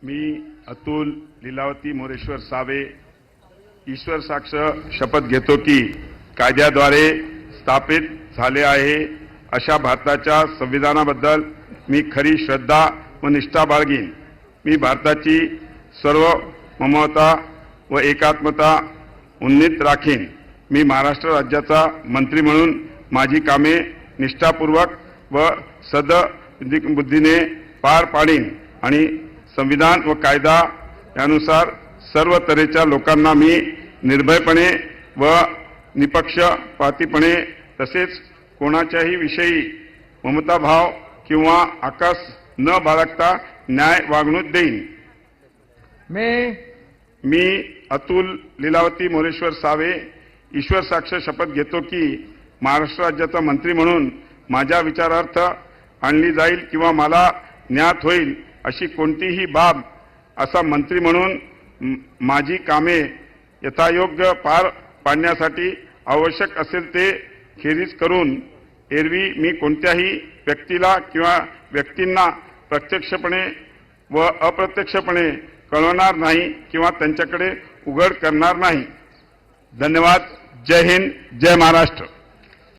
मी Atul Lilavati Moreshwar save ईश्वर साक्ष शपथ घेतो की कायद्याद्वारे स्थापित झाले आहे अशा भारताच्या संविधानाबद्दल मी खरी श्रद्धा व निष्ठा बाळगीन। मी भारताची सार्वभौमता व एकात्मता उन्नीत राखीन। मी महाराष्ट्र राज्याचा मंत्री म्हणून माझी कामे निष्ठापूर्वक व सद्बुद्धीने पार पाडीन आणि संविधान व कायदा यानुसार सर्व तऱ्हेच्या लोकांना मी निर्भयपणे व निपक्षपातीपणे तसेच कोणाच्याही विषयी ममताभाव किंवा आकस न बाळगता न्याय वागणूक देईन। मी अतुल लीलावती मोरेश्वर सावे ईश्वर साक्ष शपथ घेतो की महाराष्ट्र राज्याचा मंत्री म्हणून माझ्या विचारार्थ आणली जाईल किंवा मला ज्ञात होईल अशी कोणतीही बाब असा मंत्री म्हणून माझी कामे यथायोग्य पार पाडण्यासाठी आवश्यक असेल ते खेरीज करून एरवी मी कोणत्याही व्यक्तीला किंवा व्यक्तींना प्रत्यक्षपणे व अप्रत्यक्षपणे कळवणार नाही किंवा त्यांच्याकडे उघड करणार नाही। धन्यवाद। जय हिंद, जय महाराष्ट्र।